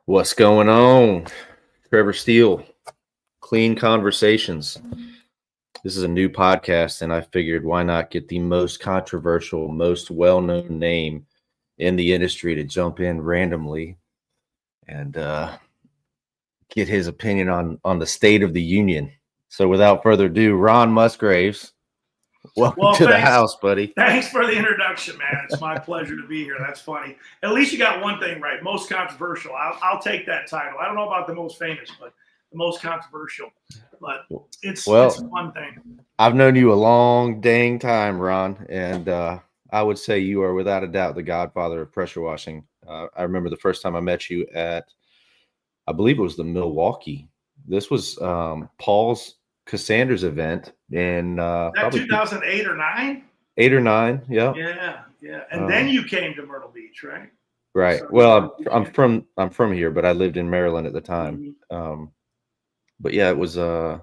What's going on? Trevor Steele, Clean Conversations. This is a new podcast, and I figured why not get the most controversial, most well-known name in the industry to jump in randomly and get his opinion on the state of the union. So without further ado, Ron Musgraves, welcome to the house, buddy. Thanks for the introduction, man. It's my pleasure to be here. That's funny. At least you got one thing right. Most controversial. I'll take that title. I don't know about the most famous, but the most controversial. But it's one thing. I've known you a long dang time, Ron, and I would say you are without a doubt the godfather of pressure washing. I remember the first time I met you at, I believe it was the Milwaukee. This was Paul's Cassandra's event in probably 2008 or 9. 8 or 9, yeah. Yeah. And then you came to Myrtle Beach, right? Right. So, well, I'm from here, but I lived in Maryland at the time. Mm-hmm. But yeah, it was I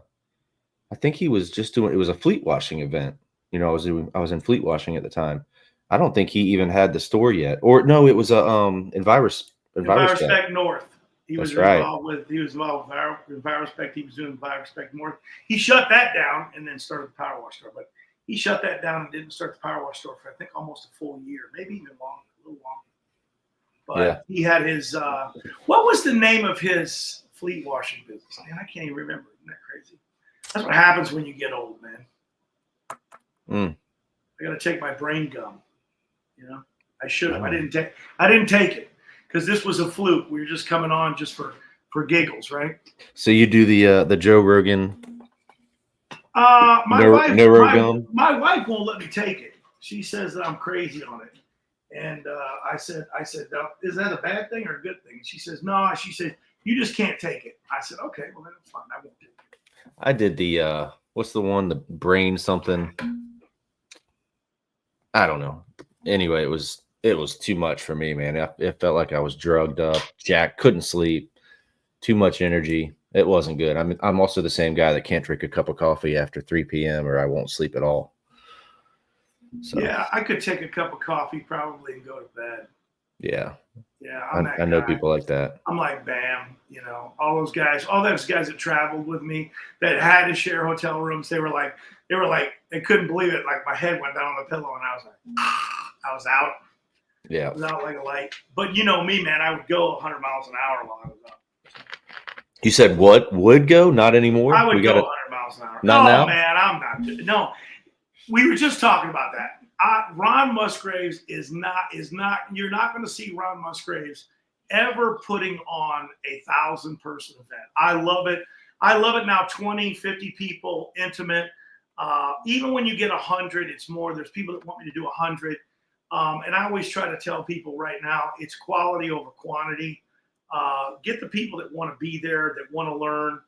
think he was just doing, it was a fleet washing event. You know, I was in fleet washing at the time. I don't think he even had the store yet. Or no, it was a EnviroSpec North. He was involved right. with EnviroSpec. He was doing EnviroSpec North. He shut that down and then started the power wash store. But he shut that down and didn't start the power wash store for I think almost a full year, maybe even longer, a little longer. But yeah. He had his what was the name of his fleet washing business? Man, I can't even remember. Isn't that crazy? That's what happens when you get old, man. I got to take my brain gum. You know, I should have. I didn't take it because this was a fluke. We were just coming on just for giggles, right? So you do the Joe Rogan. My wife won't let me take it. She says that I'm crazy on it. And I said, is that a bad thing or a good thing? And she says, no. She said, you just can't take it. I said, okay, well then it's fine. I won't take it. I did the what's the one, the brain something? I don't know. Anyway, it was too much for me, man. It felt like I was drugged up, jacked, couldn't sleep, too much energy. It wasn't good. I'm also the same guy that can't drink a cup of coffee after 3 p.m. or I won't sleep at all. So. Yeah, I could take a cup of coffee probably and go to bed. Yeah. Yeah, I know people like that. I'm like, bam, you know, all those guys that traveled with me that had to share hotel rooms, they were like, they couldn't believe it. Like my head went down on the pillow and I was like, I was out. Yeah. I was out like a light. But you know me, man, I would go 100 miles an hour while I was up. You said what would go? Not anymore? I would go 100 miles an hour. Not now? Man, I'm not. No, we were just talking about that. Ron Musgraves is not, you're not going to see Ron Musgraves ever putting on 1,000 person event. I love it. I love it now, 20, 50 people, intimate. Even when you get 100, it's more. There's people that want me to do 100. And I always try to tell people right now, it's quality over quantity. Get the people that want to be there, that want to learn.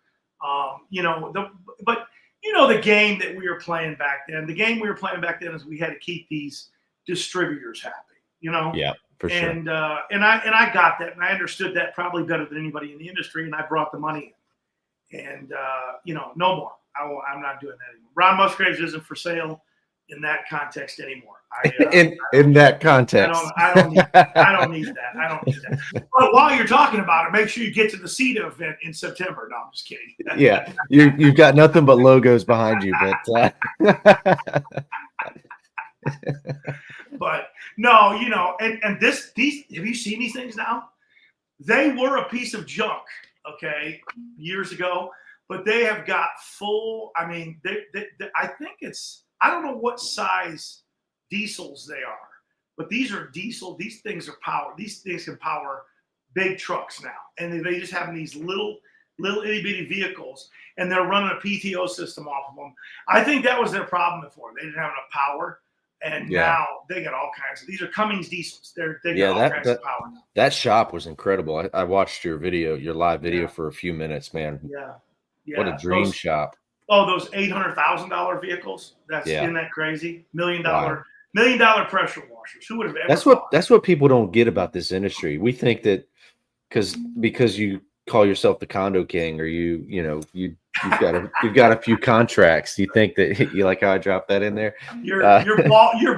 But you know the game that we were playing back then. The game we were playing back then is we had to keep these distributors happy. You know. Yeah, for sure. And I got that, and I understood that probably better than anybody in the industry, and I brought the money in. And no more. I'm not doing that anymore. Ron Musgraves isn't for sale in that context anymore. In that context. I don't need that. But while you're talking about it, make sure you get to the CETA event in September. No, I'm just kidding. Yeah, you've got nothing but logos behind you, but but no, you know, and these have you seen these things now? They were a piece of junk, okay, years ago, but they have got full. I mean, I think I don't know what size diesels they are, but these are diesel. These things are power. These things can power big trucks now, and they just have these little itty bitty vehicles, and they're running a PTO system off of them. I think that was their problem before. They didn't have enough power, and now they got all kinds of. These are Cummins diesels. They got all kinds of power now. That shop was incredible. I watched your live video for a few minutes, man. Yeah. What a dream shop. Oh, those $800,000 vehicles. Isn't that crazy? $1 million pressure washers. Who would have ever? That's what people don't get about this industry. We think that because you call yourself the condo king, or you you've got a few contracts. You think that you like how I dropped that in there? You're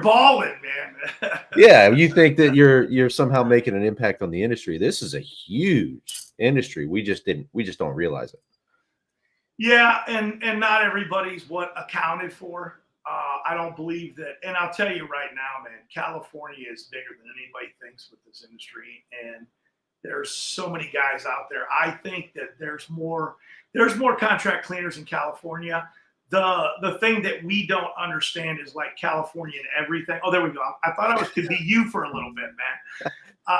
balling, man. Yeah, you think that you're somehow making an impact on the industry. This is a huge industry. We just don't realize it. Yeah, and not everybody's what accounted for. I don't believe that. And I'll tell you right now, man, California is bigger than anybody thinks with this industry. And there's so many guys out there. I think that there's more contract cleaners in California. The thing that we don't understand is like California and everything. Oh, there we go. I thought could be you for a little bit, man.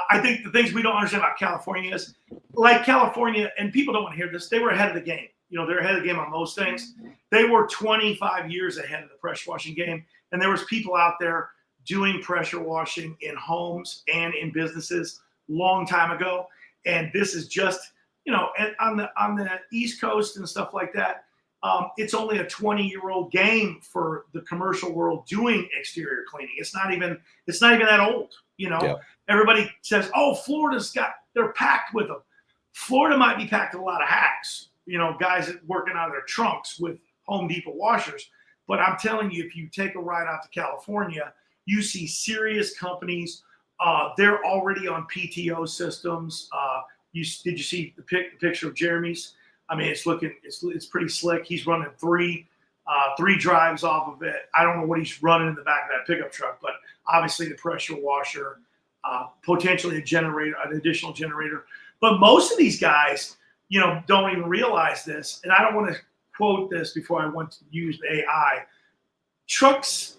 I think the things we don't understand about California is like California, and people don't want to hear this, they were ahead of the game. They're ahead of the game on most things. They were 25 years ahead of the pressure washing game. And there was people out there doing pressure washing in homes and in businesses long time ago. And this is just, on the East Coast and stuff like that, it's only a 20-year-old game for the commercial world doing exterior cleaning. It's not even that old. Yeah. Everybody says, "Oh, they're packed with them." Florida might be packed with a lot of hacks. Guys working out of their trunks with Home Depot washers. But I'm telling you, if you take a ride out to California, you see serious companies. They're already on PTO systems. Did you see the picture of Jeremy's? I mean, it's pretty slick. He's running three drives off of it. I don't know what he's running in the back of that pickup truck, but obviously the pressure washer, potentially an additional generator. But most of these guys, don't even realize this. And I don't want to quote this before I want to use AI. Trucks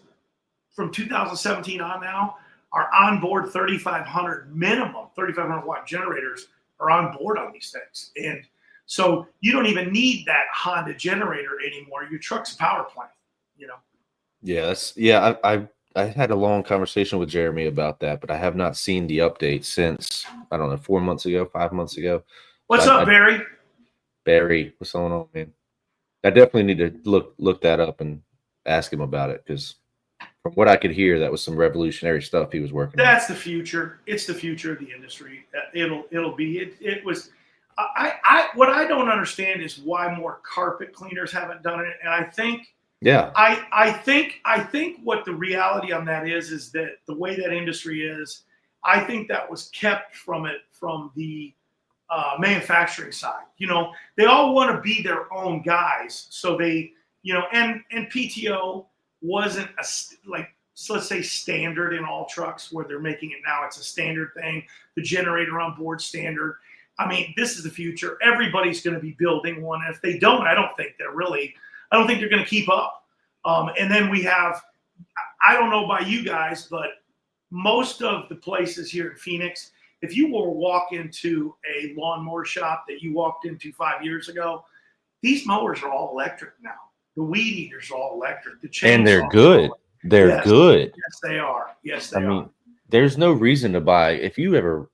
from 2017 on now are on board 3,500 minimum, 3,500 watt generators are on board on these things. And so you don't even need that Honda generator anymore. Your truck's a power plant, Yeah, I had a long conversation with Jeremy about that, but I have not seen the update since, I don't know, 4 months ago, 5 months ago. What's up, Barry? Barry, what's going on, man? I definitely need to look that up and ask him about it, because from what I could hear, that was some revolutionary stuff he was working on. That's the future. It's the future of the industry. It'll be. It was. What I don't understand is why more carpet cleaners haven't done it, and I think. Yeah. I think what the reality on that is that the way that industry is, I think that was kept from the manufacturing side. They all want to be their own guys, so they, and PTO wasn't so let's say standard in all trucks where they're making it now. It's a standard thing. The generator on board standard. I mean, this is the future. Everybody's going to be building one. And if they don't, I don't think they're going to keep up. And then we have, I don't know about you guys, but most of the places here in Phoenix, if you were to walk into a lawnmower shop that you walked into 5 years ago, these mowers are all electric now. The weed eaters are all electric. And they're good. They're good. Yes, they are. Yes, they are. I mean, there's no reason to buy, if you ever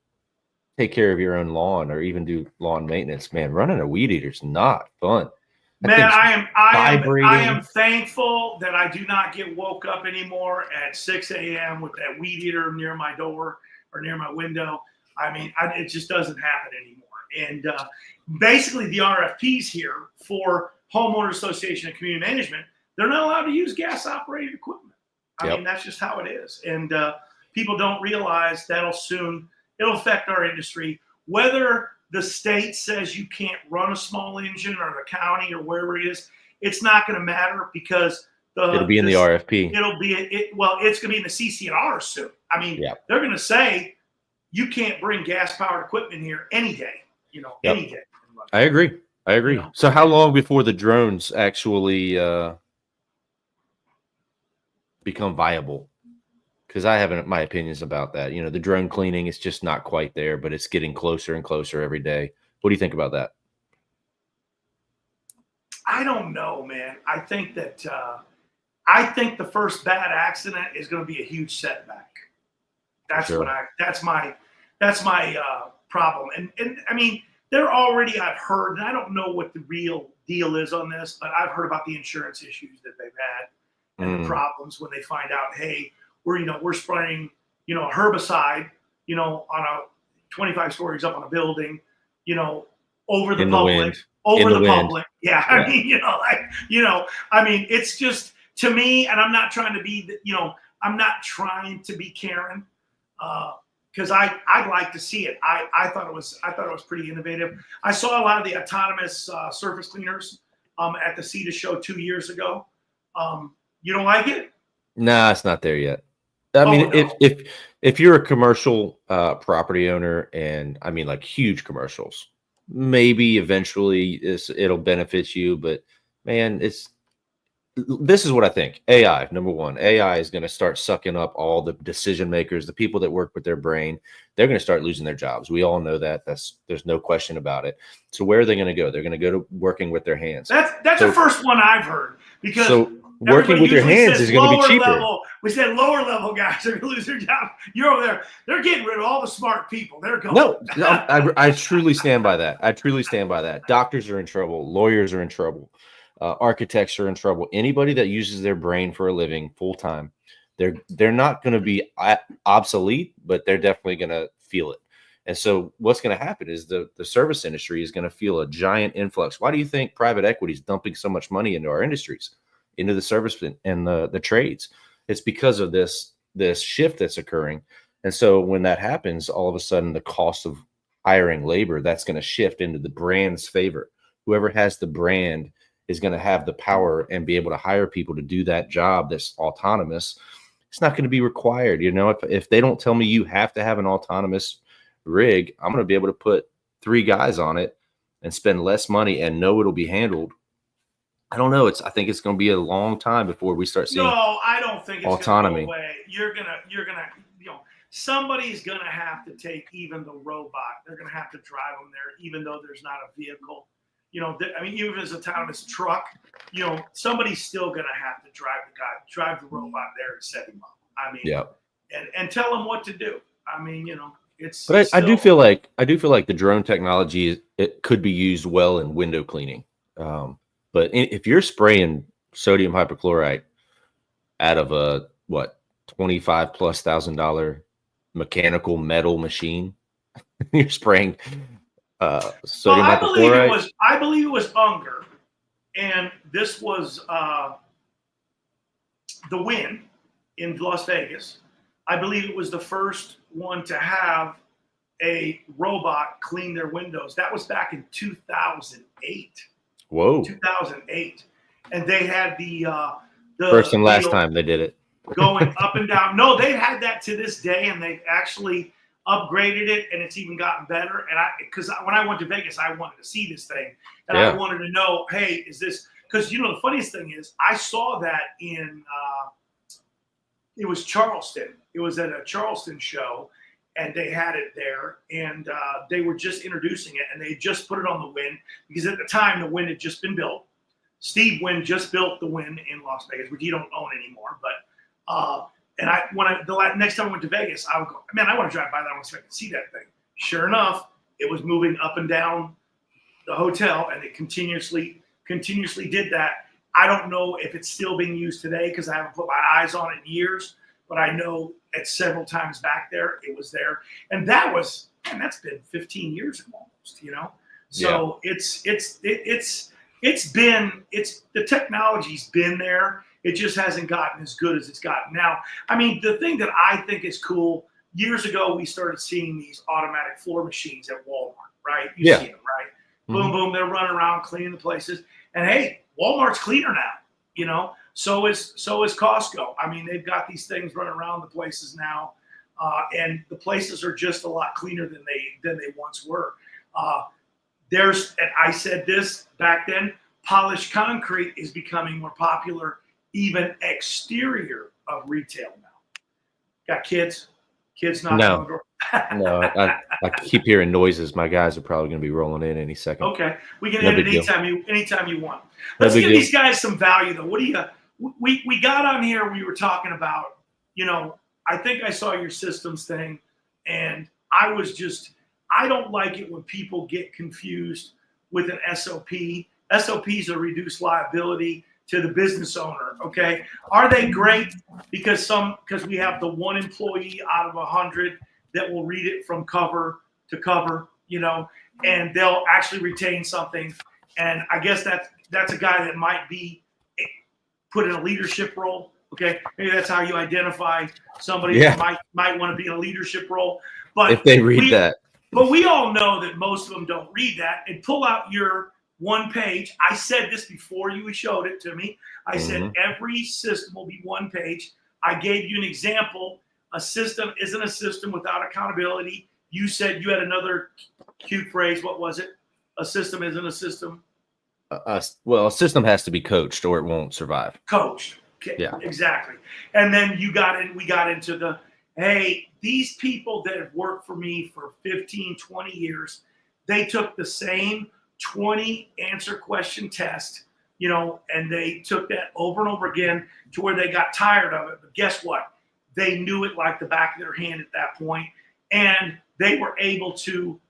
take care of your own lawn or even do lawn maintenance, man, running a weed eater is not fun. Man, I am thankful that I do not get woke up anymore at 6 a.m. with that weed eater near my door or near my window. I mean, it just doesn't happen anymore. And basically the RFPs here for Homeowner Association and Community Management, they're not allowed to use gas-operated equipment. I mean, that's just how it is. And people don't realize it'll affect our industry. Whether the state says you can't run a small engine or the county or wherever it is, it's not going to matter because it'll be in the RFP. It's going to be in the CC&R soon. I mean, they're going to say you can't bring gas-powered equipment here any day, any day. I agree. So how long before the drones actually become viable? Because I have my opinions about that. The drone cleaning is just not quite there, but it's getting closer and closer every day. What do you think about that? I don't know, man. I think that the first bad accident is going to be a huge setback. That's my problem. And I mean, I've heard, and I don't know what the real deal is on this, but I've heard about the insurance issues that they've had and the problems when they find out, hey, we're spraying, a herbicide, on a 25 stories up on a building, over the public, over the wind. public. Yeah. I mean, I mean, it's just to me, and I'm not trying to be, I'm not trying to be Karen. Because I'd like to see it. I thought it was pretty innovative. I saw a lot of the autonomous surface cleaners at the CETA show 2 years ago. You don't like it? Nah, it's not there yet. I mean, no. if you're a commercial property owner, and I mean like huge commercials, maybe eventually it'll benefit you. But man, this is what I think. AI, number one, AI is going to start sucking up all the decision makers, the people that work with their brain. They're going to start losing their jobs. We all know that. There's no question about it. So where are they going to go? They're going to go to working with their hands. That's the first one I've heard, because working with your hands is going to be cheaper. We said lower level guys are going to lose their job. You're over there. They're getting rid of all the smart people. They're going. No, I truly stand by that. I truly stand by that. Doctors are in trouble. Lawyers are in trouble. Architects are in trouble. Anybody that uses their brain for a living full time, they're not going to be obsolete, but they're definitely going to feel it. And so what's going to happen is the service industry is going to feel a giant influx. Why do you think private equity is dumping so much money into our industries, into the service and the trades? It's because of this shift that's occurring. And so when that happens, all of a sudden the cost of hiring labor, that's going to shift into the brand's favor. Whoever has the brand is going to have the power and be able to hire people to do that job that's autonomous. It's not going to be required. If they don't tell me you have to have an autonomous rig, I'm going to be able to put 3 guys on it and spend less money and know it'll be handled. I don't know. I think it's going to be a long time before we start seeing. No, I don't think it's autonomy. Going to go away. You're gonna, somebody's going to have to take even the robot. They're going to have to drive them there, even though there's not a vehicle. I mean, even if it's an autonomous truck, somebody's still going to have to drive the robot there and set him up. I mean, yeah, and tell him what to do. I mean, it's. But I do feel like the drone technology, it could be used well in window cleaning. But if you're spraying sodium hypochlorite out of a $25,000+ mechanical metal machine, you're spraying. Sodium hypochlorite. I believe it was Unger, and this was the Wynn in Las Vegas. I believe it was the first one to have a robot clean their windows. That was back in 2008. Whoa. 2008, and they had the first and last time they did it, going up and down. No, they had that to this day, and they've actually upgraded it, and it's even gotten better. And because when I went to Vegas, I wanted to see this thing, and I wanted to know, hey, is this? Because the funniest thing is, I saw that in it was Charleston. It was at a Charleston show, and they had it there, and they were just introducing it, and they just put it on the Wynn, because at the time the Wynn had just been built. Steve Wynn just built the Wynn in Las Vegas, which he don't own anymore, but. And the next time I went to Vegas, I would go, man, I want to drive by that. I want to see that thing. Sure enough, it was moving up and down the hotel, and it continuously did that. I don't know if it's still being used today, because I haven't put my eyes on it in years, but I know at several times back there, it was there. And that's been 15 years ago almost, So the technology's been there. It just hasn't gotten as good as it's gotten now. I mean, the thing that I think is cool, years ago, we started seeing these automatic floor machines at Walmart, right? You see them, right? Mm-hmm. Boom, boom, they're running around cleaning the places. And hey, Walmart's cleaner now, so is Costco. I mean, they've got these things running around the places now. And the places are just a lot cleaner than they once were. And I said this back then, polished concrete is becoming more popular, even exterior of retail now. Got kids knocking on the door. No, I keep hearing noises. My guys are probably going to be rolling in any second. Okay, we can end it anytime you want. Let's give these guys some value, though. What do you? We got on here. We were talking about, I think I saw your systems thing, and I don't like it when people get confused with an SOP. SOPs are reduced liability to the business owner. Okay, are they great? Because we have the one employee out of 100 that will read it from cover to cover, and they'll actually retain something. And I guess that's a guy that might be put in a leadership role. Okay, maybe that's how you identify somebody that might want to be in a leadership role. But if they read that. But we all know that most of them don't read that. And pull out your one page. I said this before you showed it to me. I said every system will be one page. I gave you an example. A system isn't a system without accountability. You said you had another cute phrase. What was it? A system isn't a system. Well, a system has to be coached or it won't survive. Coached. Okay, yeah, exactly. And then we got into the, hey, these people that have worked for me for 15, 20 years, they took the same 20 answer question test, and they took that over and over again to where they got tired of it. But guess what? They knew it like the back of their hand at that point. And they were able to,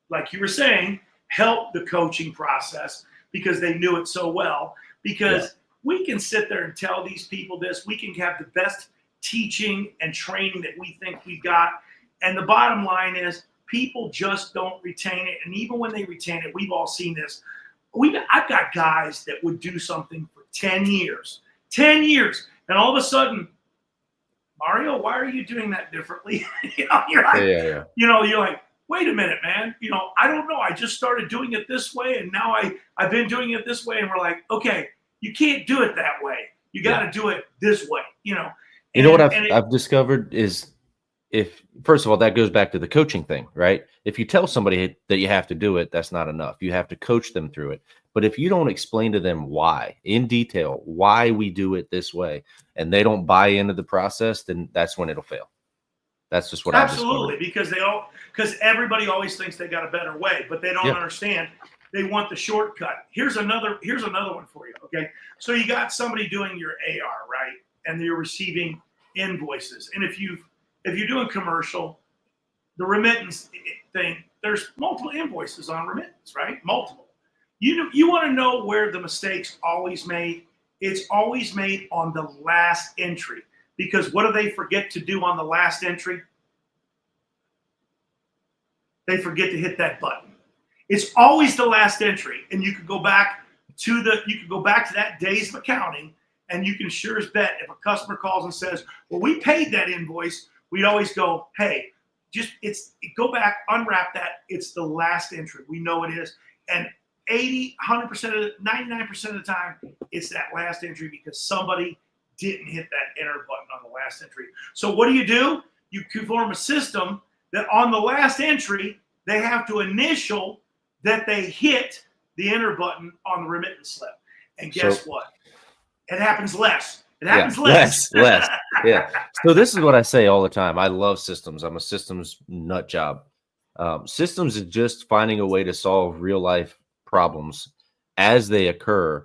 like you were saying, help the coaching process because they knew it so well. Because we can sit there and tell these people this. We can have the best teaching and training that we think we got. And the bottom line is people just don't retain it. And even when they retain it, we've all seen this. I've got guys that would do something for 10 years. 10 years. And all of a sudden, Mario, why are you doing that differently? You're like, you're like, wait a minute, man. I don't know. I just started doing it this way, and now I've been doing it this way. And we're like, okay, you can't do it that way. You got to do it this way. You know what I've discovered is, if first of all, that goes back to the coaching thing, right? If you tell somebody that you have to do it, that's not enough. You have to coach them through it. But if you don't explain to them why, in detail, why we do it this way, and they don't buy into the process, then that's when it'll fail. That's just what absolutely, because everybody always thinks they got a better way, but they don't understand. They want the shortcut. Here's another one for you. Okay, so you got somebody doing your AR, right, and you're receiving invoices, and if you're doing commercial, the remittance thing, there's multiple invoices on remittance, right? Multiple. You want to know where the mistake's always made? It's always made on the last entry. Because what do they forget to do on the last entry? They forget to hit that button. It's always the last entry. And you could go back to that days of accounting, and you can sure as bet if a customer calls and says, well, we paid that invoice, we'd always go, hey, go back, unwrap that. It's the last entry. We know it is. And 80, 100% of 99% of the time, it's that last entry because somebody didn't hit that enter button on the last entry. So what do? You form a system that on the last entry, they have to initial that they hit the enter button on the remittance slip. And guess what? It happens less. It happens less. Yeah. So this is what I say all the time. I love systems. I'm a systems nut job. Systems is just finding a way to solve real life problems as they occur,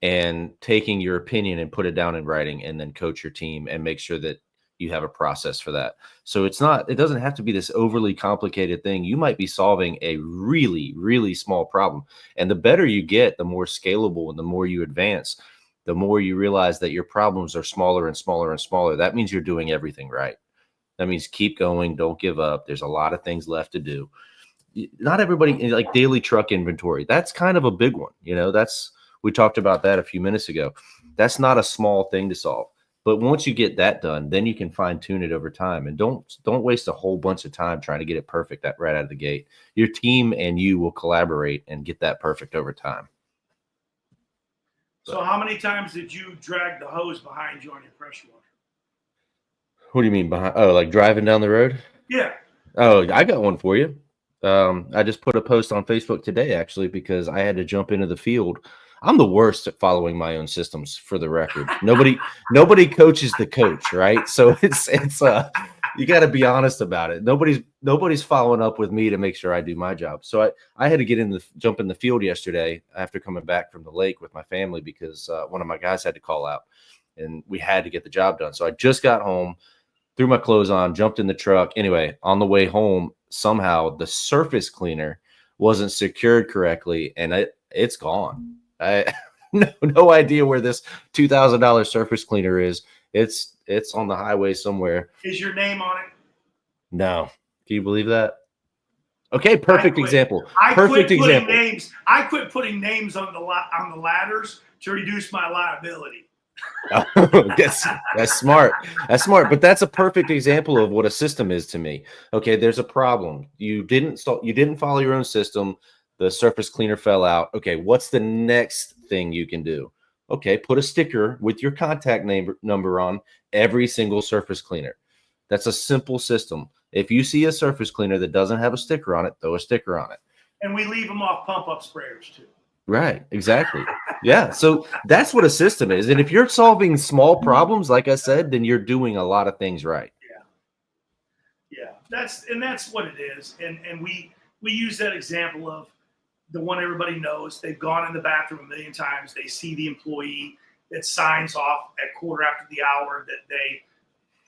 and taking your opinion and put it down in writing, and then coach your team and make sure that you have a process for that. So it doesn't have to be this overly complicated thing. You might be solving a really, really small problem. And the better you get, the more scalable and the more you advance, the more you realize that your problems are smaller and smaller and smaller. That means you're doing everything right. That means keep going. Don't give up. There's a lot of things left to do. Not everybody, like daily truck inventory. That's kind of a big one. We talked about that a few minutes ago. That's not a small thing to solve. But once you get that done, then you can fine tune it over time. And don't waste a whole bunch of time trying to get it perfect right out of the gate. Your team and you will collaborate and get that perfect over time. So how many times did you drag the hose behind you on your pressure washer? What do you mean behind? Oh, like driving down the road? Yeah. Oh, I got one for you. I just put a post on Facebook today, actually, because I had to jump into the field. I'm the worst at following my own systems, for the record. Nobody coaches the coach, right? So it's you got to be honest about it. Nobody's following up with me to make sure I do my job. So I had to jump in the field yesterday after coming back from the lake with my family because one of my guys had to call out, and we had to get the job done. So I just got home, threw my clothes on, jumped in the truck. Anyway, on the way home, somehow the surface cleaner wasn't secured correctly, and it's gone. I no idea where this $2,000 surface cleaner is. It's on the highway somewhere. Is your name on it? No. Can you believe that? Okay, perfect example. I Perfect quit putting example. names. I quit putting names on the ladders to reduce my liability. That's smart. That's smart. But that's a perfect example of what a system is to me. Okay, there's a problem. You didn't follow your own system. The surface cleaner fell out. Okay, what's the next thing you can do? Okay, put a sticker with your contact number on every single surface cleaner. That's a simple system. If you see a surface cleaner that doesn't have a sticker on it, throw a sticker on it. And we leave them off pump-up sprayers too. Right, exactly. Yeah, so that's what a system is. And if you're solving small problems, like I said, then you're doing a lot of things right. Yeah. That's what it is. And we use that example of the one everybody knows. They've gone in the bathroom a million times. They see the employee that signs off at quarter after the hour that they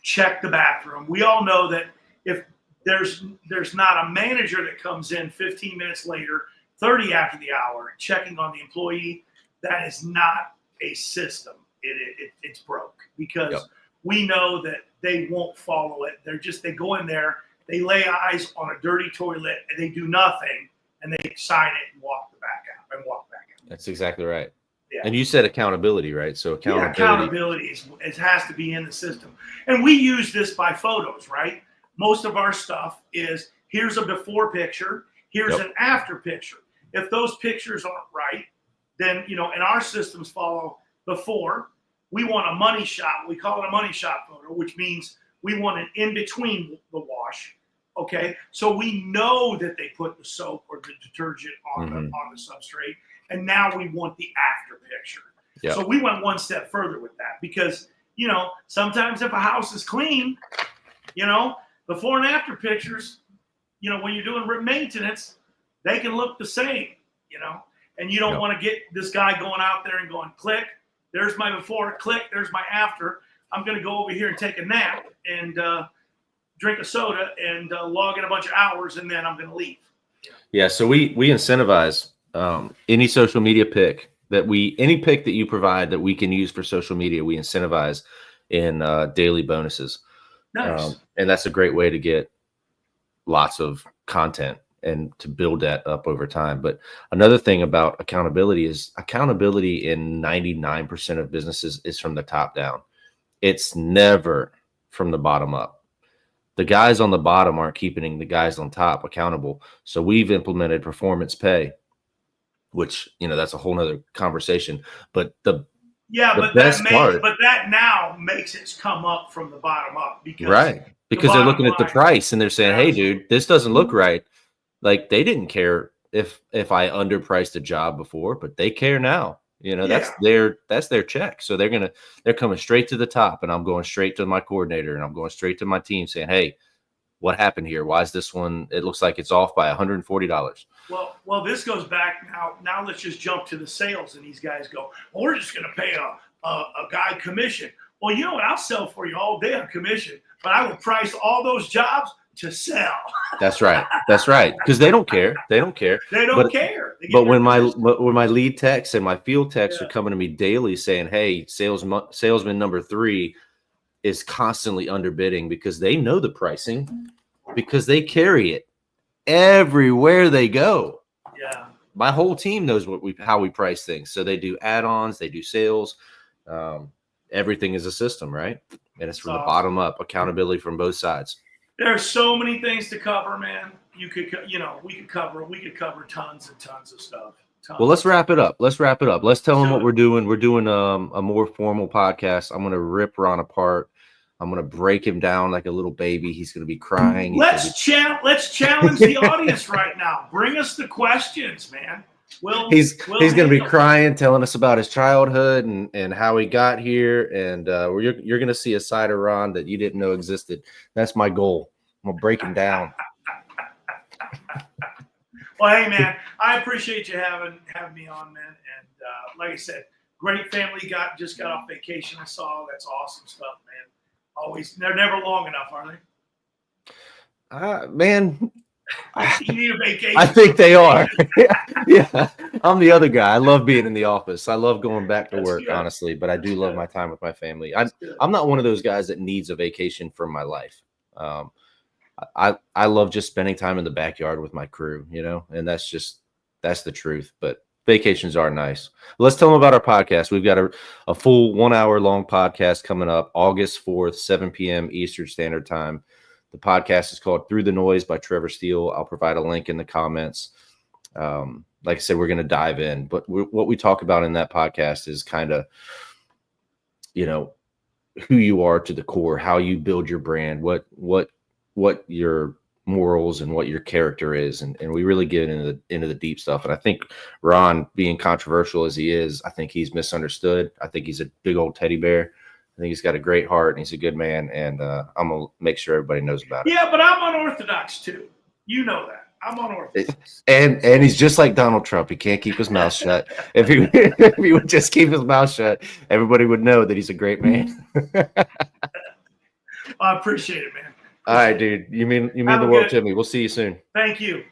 check the bathroom. We all know that if there's not a manager that comes in 15 minutes later, 30 after the hour, checking on the employee, that is not a system. It's broke because we know that they won't follow it. They go in there, they lay eyes on a dirty toilet, and they do nothing, and they sign it and walk back out. That's exactly right. Yeah. And you said accountability, right? So accountability it has to be in the system. And we use this by photos, right? Most of our stuff is here's a before picture, here's an after picture. If those pictures aren't right, then, and our systems follow before. We want a money shot. We call it a money shot photo, which means we want an in between the wash. Okay, so we know that they put the soap or the detergent on the substrate, and now we want the after picture. Yep. So we went one step further with that because sometimes if a house is clean, before and after pictures, when you're doing maintenance, they can look the same, and you don't want to get this guy going out there and going, click, there's my before, click, there's my after. I'm going to go over here and take a nap and drink a soda and log in a bunch of hours, and then I'm going to leave. Yeah, so we incentivize any social media pick any pick that you provide that we can use for social media, we incentivize in daily bonuses. Nice. And that's a great way to get lots of content and to build that up over time. But another thing about accountability is accountability in 99% of businesses is from the top down. It's never from the bottom up. The guys on the bottom aren't keeping the guys on top accountable. So we've implemented performance pay, which, that's a whole nother conversation. But that now makes it come up from the bottom up because they're looking at the price and they're saying, hey, dude, this doesn't look right. Like they didn't care if I underpriced a job before, but they care now. That's their check. So they're coming straight to the top, and I'm going straight to my coordinator, and I'm going straight to my team saying, hey, what happened here? Why is this one? It looks like it's off by $140. Well, this goes back now. Now let's just jump to the sales, and these guys go, well, we're just going to pay a guy commission. Well, you know what? I'll sell for you all day on commission, but I will price all those jobs to sell. That's right. Because they don't care. They don't care. But when my lead techs and my field techs are coming to me daily saying, hey, salesman number 3 is constantly underbidding because they know the pricing, because they carry it everywhere they go. Yeah. My whole team knows how we price things. So they do add-ons, they do sales. Everything is a system, right? And it's from the bottom up, accountability from both sides. There's so many things to cover, man. We could cover tons and tons of stuff. Well, let's wrap it up. Let's tell them what we're doing. We're doing a more formal podcast. I'm going to rip Ron apart. I'm going to break him down like a little baby. He's going to be crying. Let's challenge the audience right now. Bring us the questions, man. He's going to be crying, telling us about his childhood and how he got here. And you're going to see a side of Ron that you didn't know existed. That's my goal. I'm going to break him down. Well, hey, man, I appreciate you having me on, man. And like I said, great family just got off vacation. I saw that's awesome stuff, man. Always, they're never long enough, are they? Man, you need a vacation. I think they are. Yeah, I'm the other guy. I love being in the office. I love going back to work, honestly. But I do love my time with my family. I'm not one of those guys that needs a vacation from my life. I love just spending time in the backyard with my crew, and that's the truth. But vacations are nice. Let's tell them about our podcast. We've got a full 1 hour long podcast coming up August 4th, 7 p.m. Eastern Standard Time. The podcast is called Through the Noise by Trevor Steele. I'll provide a link in the comments. Like I said, we're going to dive in, but what we talk about in that podcast is kind of, who you are to the core, how you build your brand, what your morals and what your character is. And we really get into the deep stuff. And I think Ron, being controversial as he is, I think he's misunderstood. I think he's a big old teddy bear. I think he's got a great heart and he's a good man. And I'm going to make sure everybody knows about it. Yeah, but I'm unorthodox too. You know that. I'm unorthodox. And he's just like Donald Trump. He can't keep his mouth shut. If he would just keep his mouth shut, everybody would know that he's a great man. I appreciate it, man. All right, dude. You mean the world to me. We'll see you soon. Thank you.